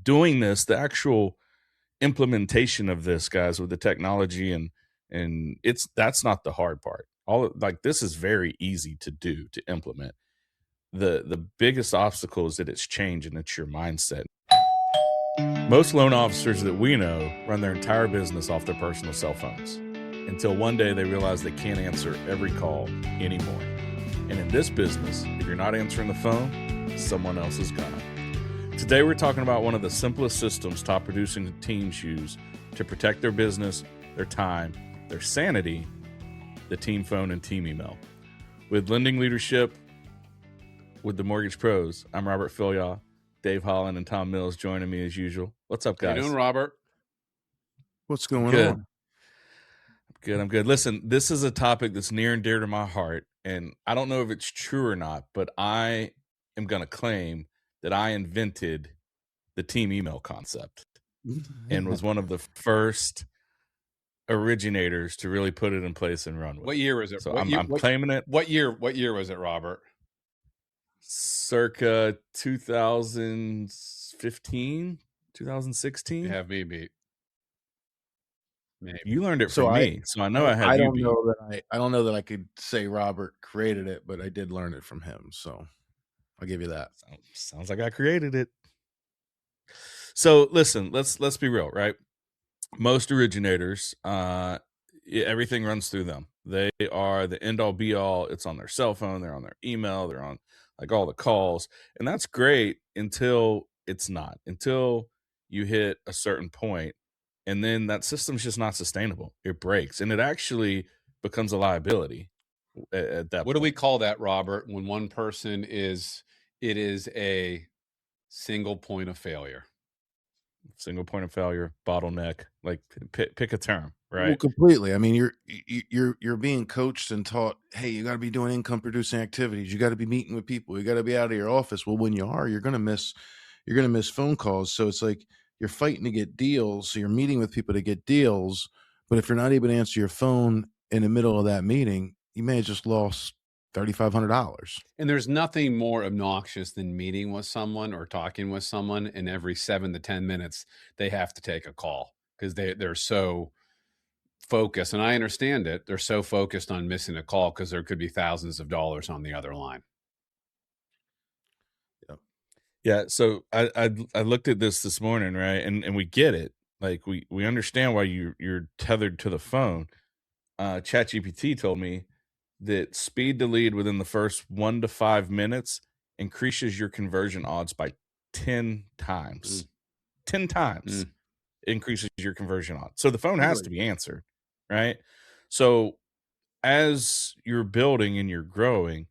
doing this, the actual implementation of this, guys, with the technology and that's not the hard part. This is very easy to do, to implement. The biggest obstacle is that it's change, and it's your mindset. Most loan officers that we know run their entire business off their personal cell phones until one day they realize they can't answer every call anymore. And in this business, if you're not answering the phone, someone else is gonna. Today, we're talking about one of the simplest systems top producing teams use to protect their business, their time, their sanity, the team phone and team email. With lending leadership with the Mortgage Pros, I'm Robert Fillyaw, Dave Holland, and Tom Mills joining me as usual. What's up, guys? How you doing, Robert? What's going on? I'm good. Listen, this is a topic that's near and dear to my heart, and I don't know if it's true or not, but I am going to claim that I invented the team email concept and was one of the first originators to really put it in place and run with it. What year was it? So I'm claiming it. What year was it, Robert? Circa 2015, 2016. You have me beat. Maybe. You learned it from me, so I know I had you beat. I don't know that I could say Robert created it, but I did learn it from him, so I'll give you that. Sounds like I created it. So listen, let's be real, right? Most originators, everything runs through them. They are the end all be all. It's on their cell phone, they're on their email, they're on like all the calls, and that's great until it's not. Until you hit a certain point, and then that system's just not sustainable. It breaks, and it actually becomes a liability at that point. What do we call that, Robert? When one person it is a single point of failure. Single point of failure, bottleneck, like pick a term, right? Well, completely. I mean, you're being coached and taught, hey, you got to be doing income producing activities. You got to be meeting with people. You got to be out of your office. Well, when you are, you're going to miss phone calls. So it's like you're fighting to get deals. So you're meeting with people to get deals. But if you're not able to answer your phone in the middle of that meeting, you may have just lost $3,500. And there's nothing more obnoxious than meeting with someone or talking with someone, and every 7 to 10 minutes they have to take a call because they're so focused. And I understand it. They're so focused on missing a call because there could be thousands of dollars on the other line. Yeah. So I looked at this morning, right? And we get it. Like we understand why you're tethered to the phone. ChatGPT told me that speed to lead within the first 1 to 5 minutes increases your conversion odds by 10 times. 10 times increases your conversion odds. So the phone has to be answered, right? So as you're building and you're growing,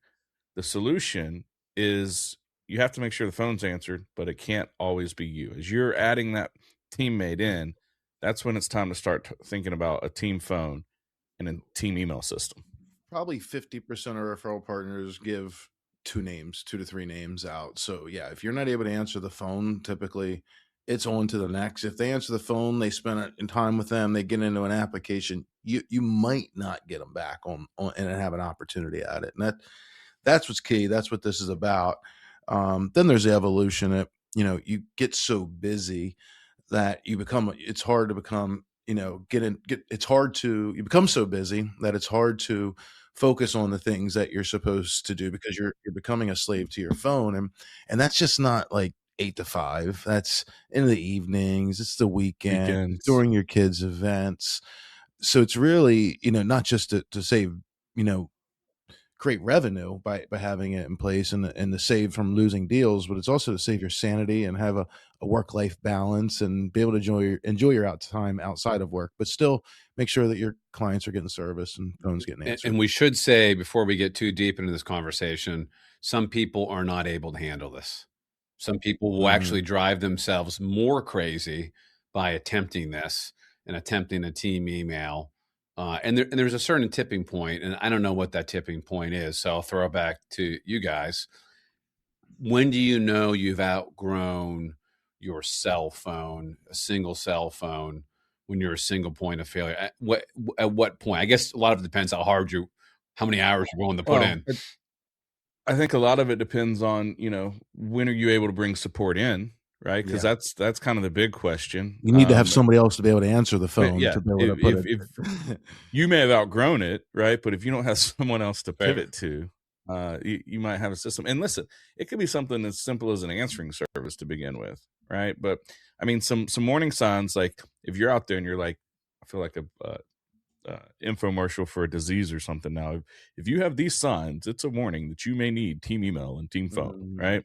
the solution is you have to make sure the phone's answered, but it can't always be you. As you're adding that teammate in, that's when it's time to start thinking about a team phone and a team email system. Probably 50% of referral partners give 2 to 3 names out. So yeah, if you're not able to answer the phone, typically it's on to the next. If they answer the phone, they spend time with them, they get into an application, you might not get them back on and have an opportunity at it. And that's what's key. That's what this is about. Then there's the evolution that, you get so busy that it's hard to become, you become so busy that it's hard to focus on the things that you're supposed to do because you're becoming a slave to your phone. And that's just not like 8 to 5. That's in the evenings. It's the weekends. During your kids' events. So it's really, not just to save, create revenue by having it in place and to save from losing deals, but it's also to save your sanity and have a work-life balance and be able to enjoy your time outside of work, but still make sure that your clients are getting service and phones getting answered. And we should say, before we get too deep into this conversation, some people are not able to handle this. Some people will actually drive themselves more crazy by attempting this and attempting a team email. And there's a certain tipping point, and I don't know what that tipping point is. So I'll throw it back to you guys. When do you know you've outgrown your cell phone, a single cell phone, when you're a single point of failure? At what point? I guess a lot of it depends how many hours you're willing to put in. I think a lot of it depends on, when are you able to bring support in, right? Because Yeah. that's kind of the big question. You need to have somebody else to be able to answer the phone Yeah, to be able to put it. if you may have outgrown it, right? But if you don't have someone else to Right. pivot to, you might have a system. And listen, it could be something as simple as an answering service to begin with, right? But I mean, some warning signs, like if you're out there and you're like, I feel like a infomercial for a disease or something now. If you have these signs, it's a warning that you may need team email and team phone, right?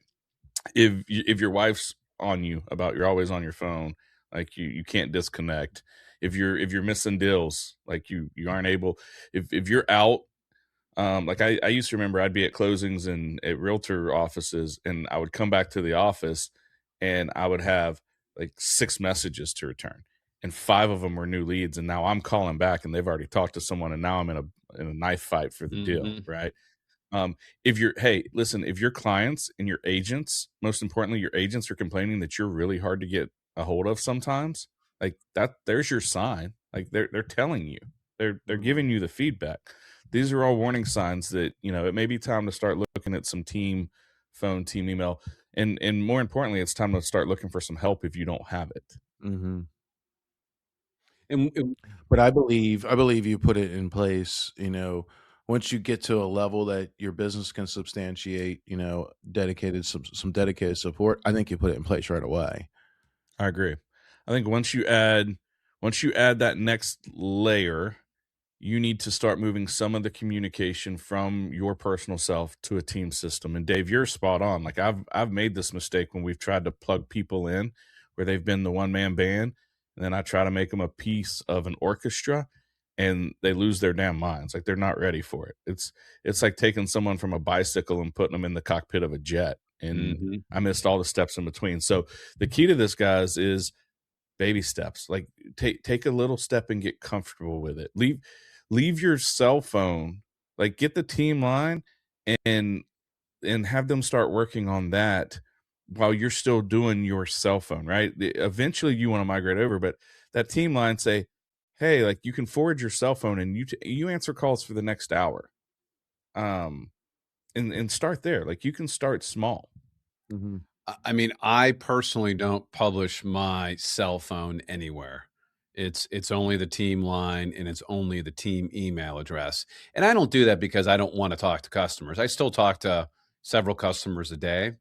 If your wife's on you about you're always on your phone, like you can't disconnect. If you're missing deals, like you aren't able. If you're out, like I used to remember, I'd be at closings and at realtor offices, and I would come back to the office, and I would have like 6 messages to return, and 5 of them were new leads, and now I'm calling back, and they've already talked to someone, and now I'm in a knife fight for the deal, right? If your clients and your agents, most importantly, your agents are complaining that you're really hard to get a hold of sometimes, like that, there's your sign. Like they're telling you, they're giving you the feedback. These are all warning signs that, it may be time to start looking at some team phone, team email, and more importantly, it's time to start looking for some help if you don't have it. Mm-hmm. And But I believe you put it in place, once you get to a level that your business can substantiate, dedicated some dedicated support, I think you put it in place right away. I agree. I think once you add that next layer, you need to start moving some of the communication from your personal self to a team system. And Dave, you're spot on. Like I've made this mistake when we've tried to plug people in where they've been the one-man band, and then I try to make them a piece of an orchestra, and they lose their damn minds. Like they're not ready for it. It's like taking someone from a bicycle and putting them in the cockpit of a jet. And I missed all the steps in between. So the key to this, guys, is baby steps. Like take a little step and get comfortable with it. Leave your cell phone, like get the team line and have them start working on that while you're still doing your cell phone, right? Eventually you want to migrate over, but that team line say, hey, like you can forward your cell phone and you answer calls for the next hour. And start there. Like you can start small. Mm-hmm. I mean, I personally don't publish my cell phone anywhere. It's only the team line and it's only the team email address. And I don't do that because I don't want to talk to customers. I still talk to several customers a day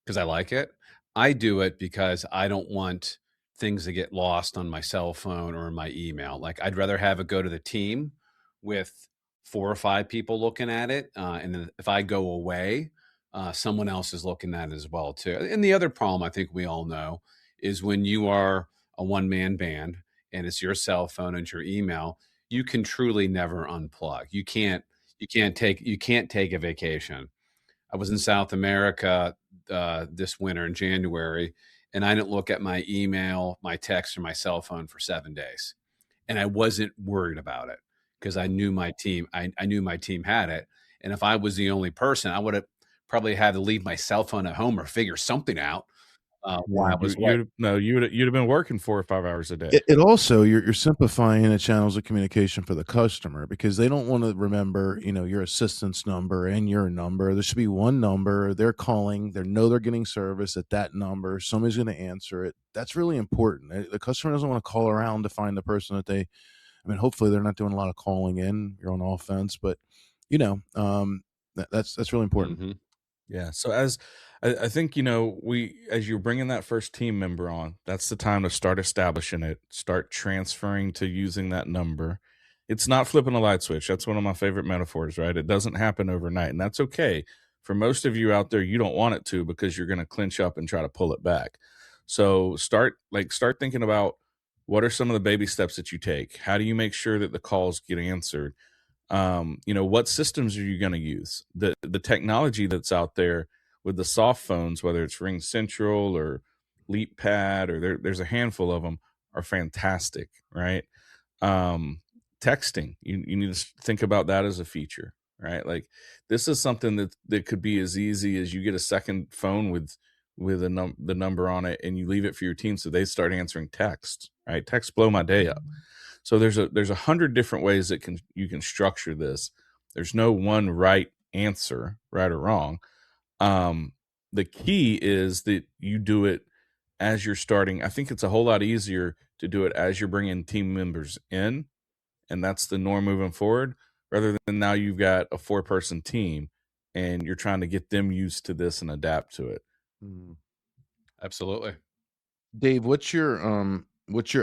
because I like it. I do it because I don't want things to get lost on my cell phone or in my email. Like I'd rather have it go to the team with 4 or 5 people looking at it. And then if I go away, someone else is looking at it as well too. And the other problem I think we all know is when you are a one-man band and it's your cell phone and your email, you can truly never unplug. You can't take a vacation. I was in South America this winter in January, and I didn't look at my email, my text, or my cell phone for 7 days, and I wasn't worried about it because I knew my team. I knew my team had it, and if I was the only person, I would have probably had to leave my cell phone at home or figure something out while I was away. You'd have been working 4 or 5 hours a day. It also you're simplifying the channels of communication for the customer because they don't want to remember, your assistant's number and your number. There should be one number. They're calling. They know they're getting service at that number. Somebody's going to answer it. That's really important. The customer doesn't want to call around to find the person that they. I mean, hopefully they're not doing a lot of calling in. You're on offense, but that's really important. Mm-hmm. Yeah. So as I think, as you're bringing that first team member on, that's the time to start establishing it, start transferring to using that number. It's not flipping a light switch. That's one of my favorite metaphors, right? It doesn't happen overnight, and that's okay. For most of you out there, you don't want it to because you're going to clinch up and try to pull it back. So start thinking about what are some of the baby steps that you take? How do you make sure that the calls get answered? What systems are you going to use? The technology that's out there with the soft phones, whether it's Ring Central or LeapPad, or there's a handful of them, are fantastic, right? Texting, you need to think about that as a feature, right? Like this is something that could be as easy as you get a second phone with the number on it, and you leave it for your team so they start answering texts, right? Texts blow my day up. So there's 100 different ways that you can structure this. There's no one right answer, right or wrong. The key is that you do it as you're starting. I think it's a whole lot easier to do it as you're bringing team members in, and that's the norm moving forward, rather than now you've got a 4-person team and you're trying to get them used to this and adapt to it. Absolutely. Dave, what's your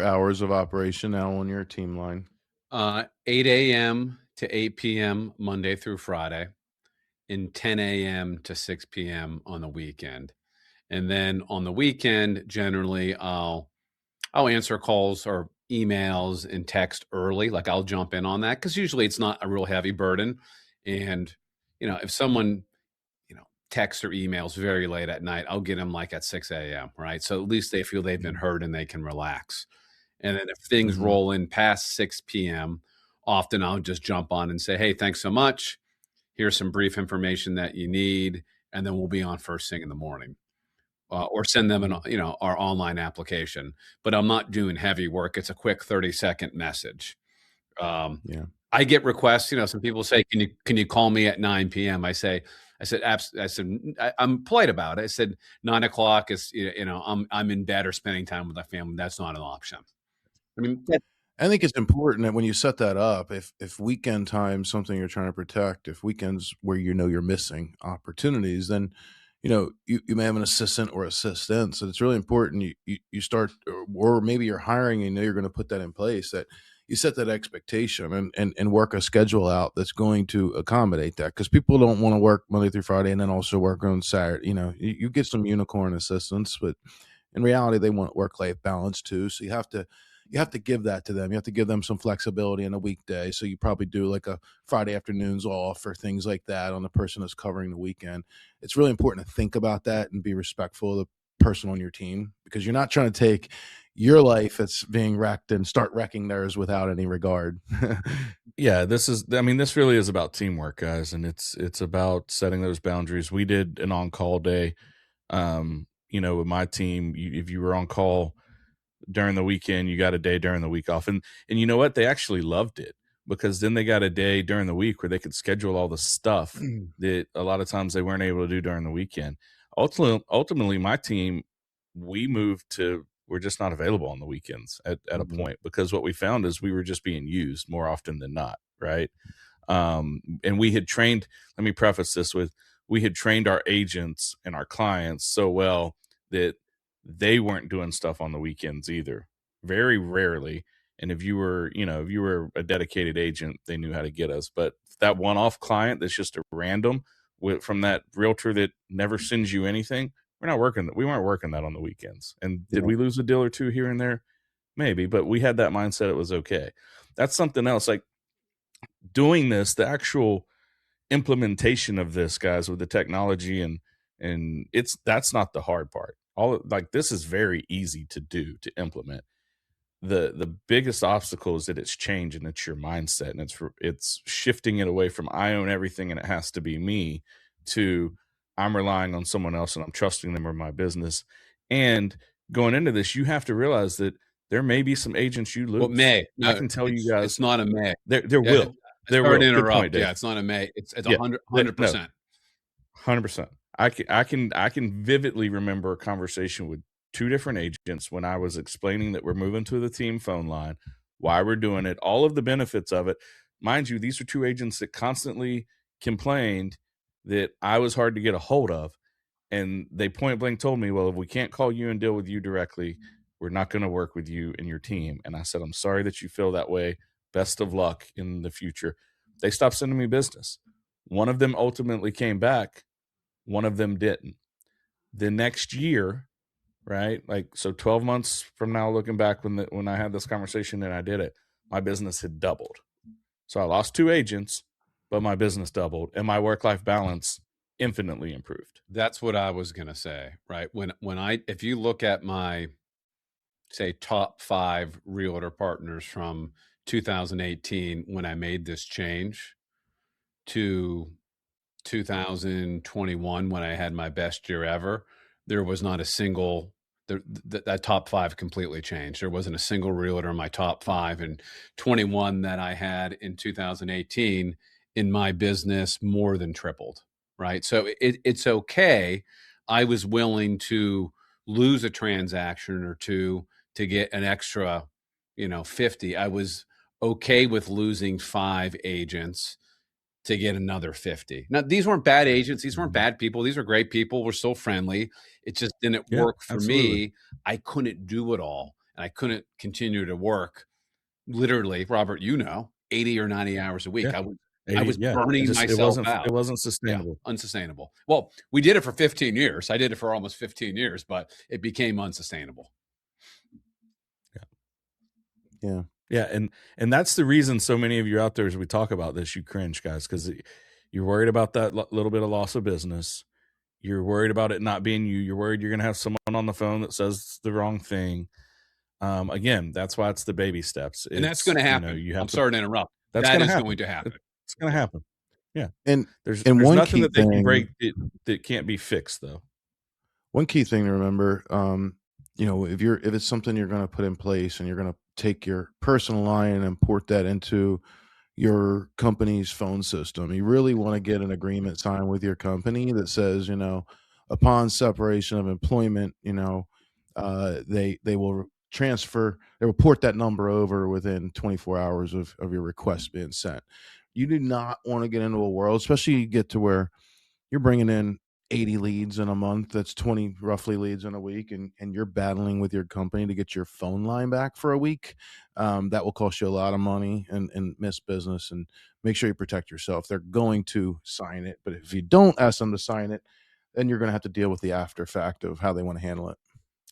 hours of operation now on your team line? 8 a.m. to 8 p.m. Monday through Friday, and 10 a.m. to 6 p.m. on the weekend. And then on the weekend, generally, I'll answer calls or emails and text early. Like I'll jump in on that because usually it's not a real heavy burden. And, if someone, texts or emails very late at night, I'll get them like at 6 a.m., right? So at least they feel they've been heard and they can relax. And then if things roll in past 6 p.m., often I'll just jump on and say, hey, thanks so much. Here's some brief information that you need. And then we'll be on first thing in the morning. Or send them our online application. But I'm not doing heavy work. It's a quick 30-second message. I get requests. Some people say, "Can you call me at 9 p.m.?" I said, I'm polite about it. I said 9 o'clock is I'm in bed or spending time with my family. That's not an option. I mean, I think it's important that when you set that up, if weekend time something you're trying to protect, if weekends where you're missing opportunities, then you may have an assistant or assistant. So it's really important you start, or maybe you're hiring and you're going to put that in place, that you set that expectation and work a schedule out that's going to accommodate that, because people don't want to work Monday through Friday and then also work on Saturday. You get some unicorn assistants, but in reality they want work-life balance too. So you have to give that to them. You have to give them some flexibility in a weekday. So you probably do like a Friday afternoons off or things like that on the person that's covering the weekend. It's really important to think about that and be respectful of the person on your team, because you're not trying to take your life that's being wrecked and start wrecking theirs without any regard. Yeah, this really is about teamwork, guys, and it's about setting those boundaries. We did an on-call day, with my team. If you were on call during the weekend, you got a day during the week off, and you know what? They actually loved it, because then they got a day during the week where they could schedule all the stuff that a lot of times they weren't able to do during the weekend. Ultimately, my team, we're just not available on the weekends at a point, because what we found is we were just being used more often than not, right? And we had trained, let me preface this with, we had trained our agents and our clients so well that they weren't doing stuff on the weekends either, very rarely. And if you were a dedicated agent, they knew how to get us. But that one-off client that's just a random from that realtor that never sends you anything, we weren't working that on the weekends. And did we lose a deal or two here and there? Maybe, but we had that mindset it was okay. That's something else. Like doing this, the actual implementation of this, guys, with the technology and that's not the hard part. This is very easy to do, to implement. The biggest obstacle is that it's change, and it's your mindset, and it's shifting it away from I own everything and it has to be me to I'm relying on someone else and I'm trusting them or my business. And going into this, you have to realize that there may be some agents you lose. Well, I can tell you guys, it's not a may. There will. There will. Good point, Dave. Yeah, it's not a may. It's 100%. 100%. I can vividly remember a conversation with 2 different agents when I was explaining that we're moving to the team phone line, why we're doing it, all of the benefits of it. Mind you, these are 2 agents that constantly complained that I was hard to get a hold of. And they point blank told me, well, if we can't call you and deal with you directly, we're not going to work with you and your team. And I said, I'm sorry that you feel that way. Best of luck in the future. They stopped sending me business. One of them ultimately came back. One of them didn't. The next year, right? So 12 months from now, looking back when I had this conversation and I did it, my business had doubled. So I lost 2 agents, but my business doubled and my work-life balance infinitely improved. That's what I was going to say, right? If you look at my, say, top 5 realtor partners from 2018, when I made this change, to 2021, when I had my best year ever, there was not a single, that top 5 completely changed. There wasn't a single realtor in my top 5, and 21 that I had in 2018 in my business more than tripled, right? So it's okay. I was willing to lose a transaction or two to get an extra, 50. I was okay with losing 5 agents to get another 50. Now, these weren't bad agents. These weren't bad people. These are great people. We're still friendly. It just didn't work for me. I couldn't do it all. And I couldn't continue to work literally, Robert, 80 or 90 hours a week. Yeah. I was burning myself out. It wasn't sustainable. Yeah, unsustainable. Well, we did it for 15 years. I did it for almost 15 years, but it became unsustainable. Yeah. Yeah. And that's the reason so many of you out there, as we talk about this, you cringe, guys, because you're worried about that little bit of loss of business. You're worried about it not being you. You're worried you're going to have someone on the phone that says the wrong thing. Again, that's why it's the baby steps. And that's going to happen. I'm sorry to interrupt. That's going to happen. It's going to happen. Yeah. And there's one nothing that they can break that can't be fixed, though. One key thing to remember, if it's something you're going to put in place and you're going to take your personal line and import that into your company's phone system, you really want to get an agreement signed with your company that says, upon separation of employment, they will report that number over within 24 hours of your request being sent. You do not want to get into a world, especially you get to where you're bringing in 80 leads in a month. That's 20 roughly leads in a week. And you're battling with your company to get your phone line back for a week. That will cost you a lot of money and miss business, and make sure you protect yourself. They're going to sign it, but if you don't ask them to sign it, then you're going to have to deal with the after fact of how they want to handle it.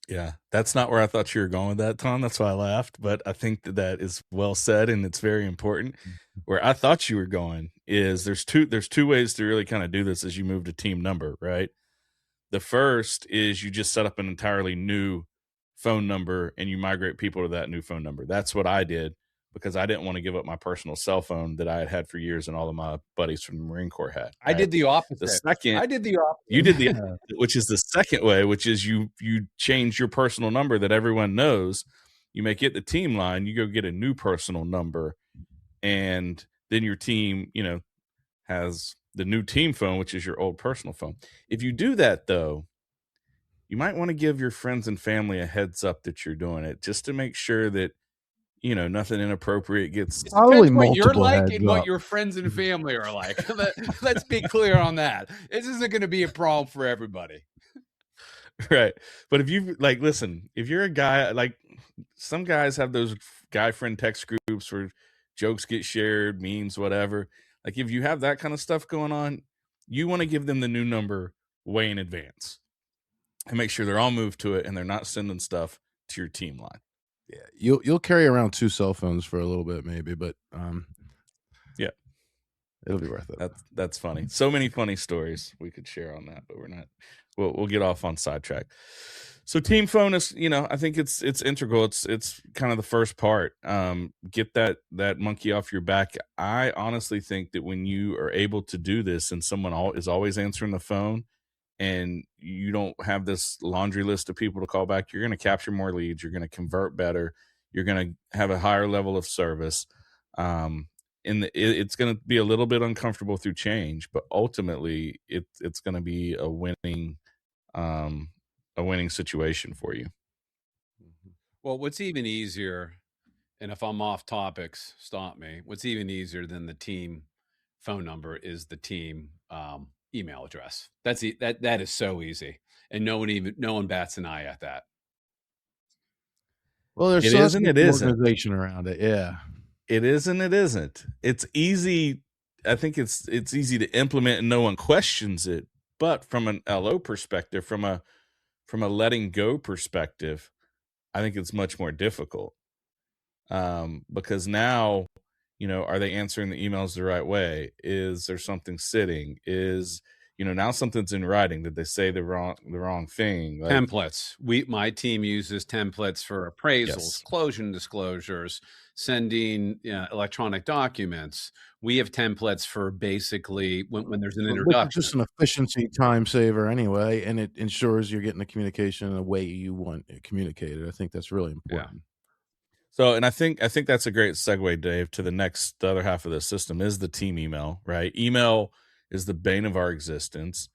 Yeah, that's not where I thought you were going with that, Tom. That's why I laughed. But I think that is well said, and it's very important. Where I thought you were going is there's two ways to really kind of do this as you move to team number, right? The first is you just set up an entirely new phone number and you migrate people to that new phone number. That's what I did because I didn't want to give up my personal cell phone that I had had for years and all of my buddies from the Marine Corps had. Right? I did the opposite. I did the opposite. You did the opposite, which is the second way, which is you change your personal number that everyone knows. You make it the team line. You go get a new personal number, and then your team, has the new team phone, which is your old personal phone. If you do that, though, you might want to give your friends and family a heads up that you're doing it, just to make sure that nothing inappropriate gets. Probably what you're like heads and what up. your friends and family are like. Let's be clear on that. This isn't going to be a problem for everybody. Right. But if you listen, if you're a guy, some guys have those guy friend text groups where jokes get shared, memes, whatever. If you have that kind of stuff going on, you want to give them the new number way in advance and make sure they're all moved to it and they're not sending stuff to your team line. Yeah, you'll carry around 2 cell phones for a little bit, maybe, but yeah, it'll be worth it. That's funny. So many funny stories we could share on that, but we're not. We'll get off on sidetrack. So team phone is, I think it's integral. It's kind of the first part. Get that monkey off your back. I honestly think that when you are able to do this and someone is always answering the phone, and you don't have this laundry list of people to call back, you're going to capture more leads. You're going to convert better. You're going to have a higher level of service. It's going to be a little bit uncomfortable through change, but ultimately it's going to be a winning situation for you. Well, what's even easier, and if I'm off topics, stop me. What's even easier than the team phone number is the team email address. That is so easy, and no one bats an eye at that. Well, there's an organization around it. Yeah, it is and it isn't. It's easy. I think it's easy to implement and no one questions it. But from an LO perspective, from a letting go perspective, I think it's much more difficult. Because now, are they answering the emails the right way? Is there something sitting? Is, now something's in writing. Did they say the wrong thing? Templates. My team uses templates for appraisals, yes. Closure disclosures, sending electronic documents. We have templates for basically when there's an introduction. It's just an efficiency time saver anyway, and it ensures you're getting the communication in the way you want it communicated. I think that's really important. Yeah. So, and I think that's a great segue, Dave, to the other half of the system is the team email, right? Email is the bane of our existence.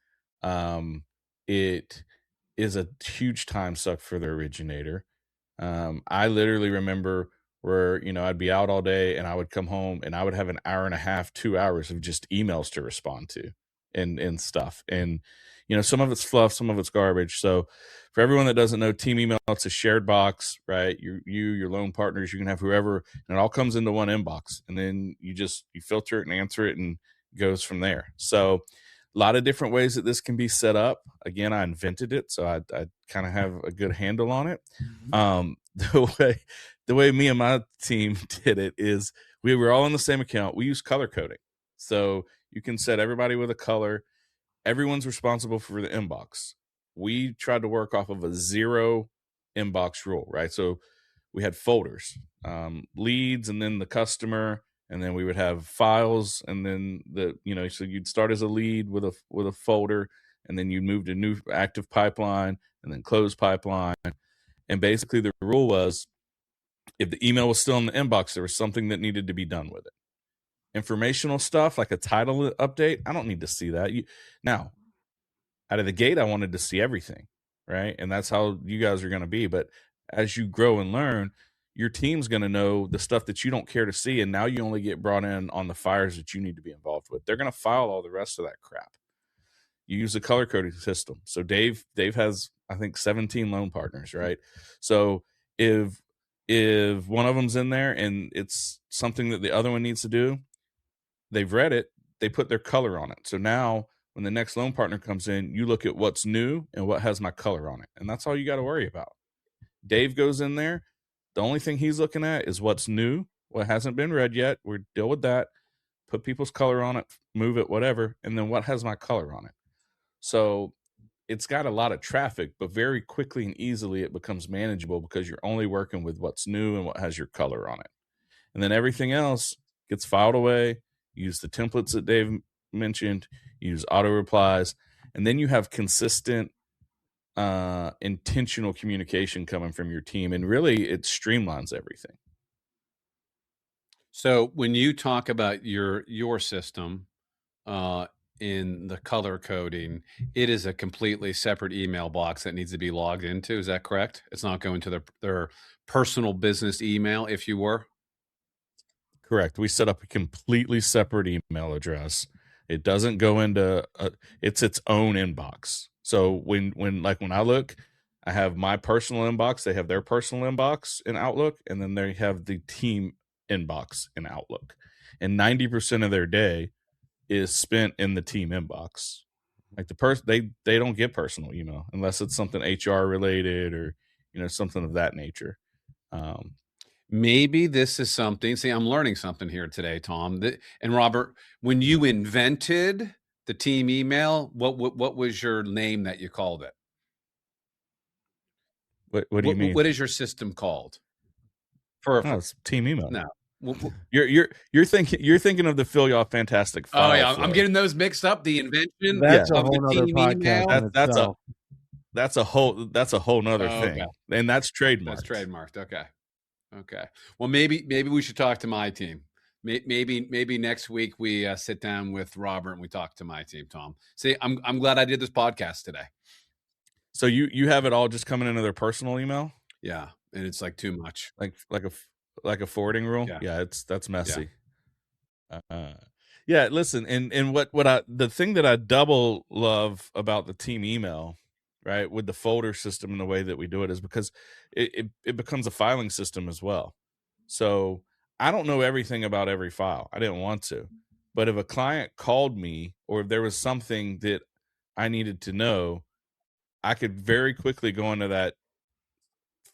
It is a huge time suck for the originator. I literally remember where, I'd be out all day and I would come home and I would have an hour and a half, 2 hours of just emails to respond to and stuff. And, some of it's fluff, some of it's garbage. So for everyone that doesn't know, team email, it's a shared box, right? Your loan partners, you can have whoever, and it all comes into one inbox. And then you filter it and answer it and it goes from there. So a lot of different ways that this can be set up. Again, I invented it, so I kind of have a good handle on it. The way me and my team did it is we were all in the same account. We use color coding, so you can set everybody with a color. Everyone's responsible for the inbox. We tried to work off of a 0 inbox rule, right? So we had folders, leads, and then the customer, and then we would have files, and then so you'd start as a lead with a folder, and then you'd move to new active pipeline, and then close pipeline. And basically the rule was, if the email was still in the inbox, there was something that needed to be done with it. Informational stuff like a title update, I don't need to see that. Now, out of the gate, I wanted to see everything, right? And that's how you guys are going to be. But as you grow and learn, your team's going to know the stuff that you don't care to see, and now you only get brought in on the fires that you need to be involved with. They're going to file all the rest of that crap. You use a color coding system. So Dave has, I think, 17 loan partners, right? So if one of them's in there and it's something that the other one needs to do, they've read it, they put their color on it. So now when the next loan partner comes in, you look at what's new and what has my color on it. And that's all you got to worry about. Dave goes in there. The only thing he's looking at is what's new, what hasn't been read yet. We deal with that. Put people's color on it, move it, whatever. And then what has my color on it? So it's got a lot of traffic, but very quickly and easily it becomes manageable because you're only working with what's new and what has your color on it. And then everything else gets filed away. Use the templates that Dave mentioned, use auto replies, and then you have consistent, intentional communication coming from your team. And really it streamlines everything. So when you talk about your system, in the color coding, it is a completely separate email box that needs to be logged into. Is that correct? It's not going to their personal business email, if you were? Correct. We set up a completely separate email address. It doesn't go into it's its own inbox. So when I look, I have my personal inbox, they have their personal inbox in Outlook, and then they have the team inbox in Outlook. And 90% of their day is spent in the team inbox. Like they don't get personal email unless it's something HR related or something of that nature. Maybe this is something. See, I'm learning something here today, Tom. And Robert, when you invented the team email, what was your name that you called it? What do you mean? What is your system called? It's team email. No. You're thinking of the Fillyaw Fantastic File. Oh yeah, I'm getting those mixed up. The invention. That's a whole other podcast. That's a whole nother thing, okay. And that's trademarked. That's trademarked. Okay. Well, maybe we should talk to my team. Maybe next week we sit down with Robert and we talk to my team. Tom, see, I'm glad I did this podcast today. So you have it all just coming into their personal email? Yeah, and it's like too much. Like a forwarding rule? Yeah, that's messy. Yeah. Listen, and the thing that I double love about the team email, right, with the folder system and the way that we do it is because it becomes a filing system as well. So I don't know everything about every file. I didn't want to. But if a client called me or if there was something that I needed to know, I could very quickly go into that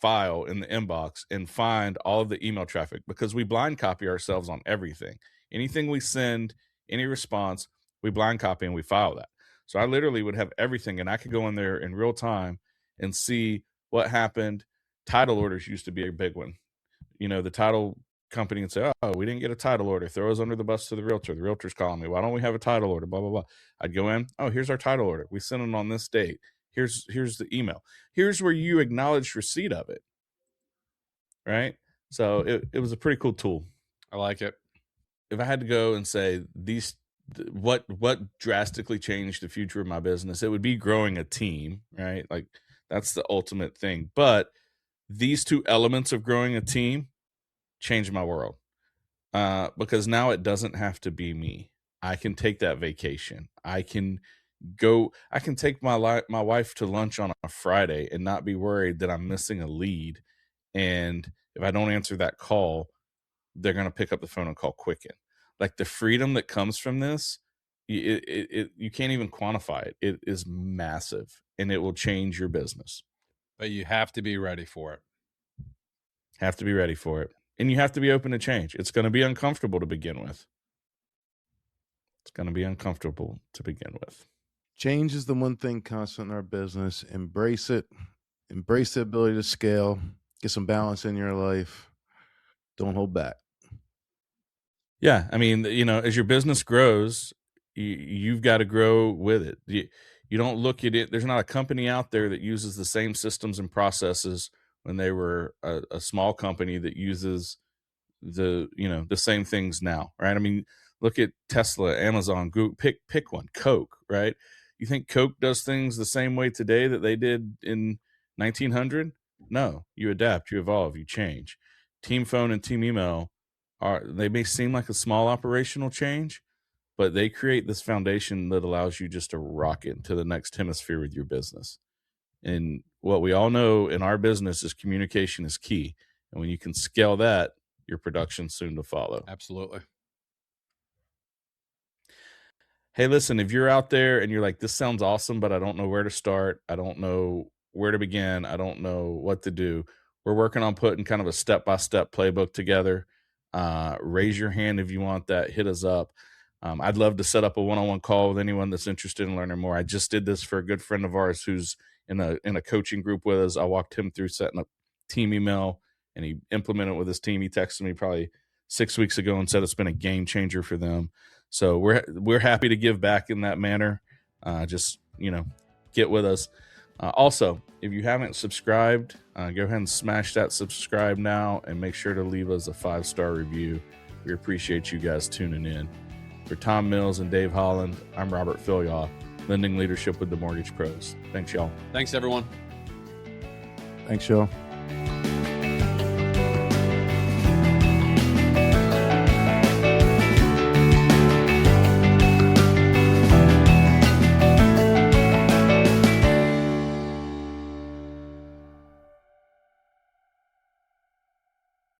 file in the inbox and find all of the email traffic because we blind copy ourselves on everything. Anything we send, any response, we blind copy and we file that. So I literally would have everything and I could go in there in real time and see what happened. Title orders used to be a big one. The title company would say, oh, we didn't get a title order. Throw us under the bus to the realtor. The realtor's calling me. Why don't we have a title order? Blah, blah, blah. I'd go in. Oh, here's our title order. We sent it on this date. Here's the email. Here's where you acknowledge receipt of it. Right? So it was a pretty cool tool. I like it. If I had to go and say what drastically changed the future of my business, it would be growing a team, right? Like That's the ultimate thing. But these two elements of growing a team changed my world, because now it doesn't have to be me. I can take that vacation. I can take my wife to lunch on a Friday and not be worried that I'm missing a lead. And if I don't answer that call, they're going to pick up the phone and call Quicken. Like, the freedom that comes from this, you can't even quantify it. It is massive, and it will change your business. But you have to be ready for it. Have to be ready for it. And you have to be open to change. It's going to be uncomfortable to begin with. It's going to be uncomfortable to begin with. Change is the one thing constant in our business. Embrace it. Embrace the ability to scale. Get some balance in your life. Don't hold back. Yeah. I mean, as your business grows, you've got to grow with it. You don't look at it. There's not a company out there that uses the same systems and processes when they were a small company that uses the same things now, right? I mean, look at Tesla, Amazon, Google, pick one, Coke, right? You think Coke does things the same way today that they did in 1900? No, you adapt, you evolve, you change. Team phone and team email they may seem like a small operational change, but they create this foundation that allows you just to rocket to the next hemisphere with your business. And what we all know in our business is communication is key. And when you can scale that, your production's soon to follow. Absolutely. Hey, listen, if you're out there and you're like, this sounds awesome, but I don't know where to start. I don't know where to begin. I don't know what to do. We're working on putting kind of a step-by-step playbook together. Raise your hand if you want that. Hit us up. I'd love to set up a one-on-one call with anyone that's interested in learning more. I just did this for a good friend of ours who's in a coaching group with us. I walked him through setting up team email, and he implemented it with his team. He texted me probably 6 weeks ago and said it's been a game changer for them. So we're happy to give back in that manner. Just get with us. Also, if you haven't subscribed, go ahead and smash that subscribe now, and make sure to leave us a 5-star review. We appreciate you guys tuning in. For Tom Mills and Dave Holland, I'm Robert Fillyaw, lending leadership with the Mortgage Pros. Thanks, y'all. Thanks, everyone. Thanks, y'all.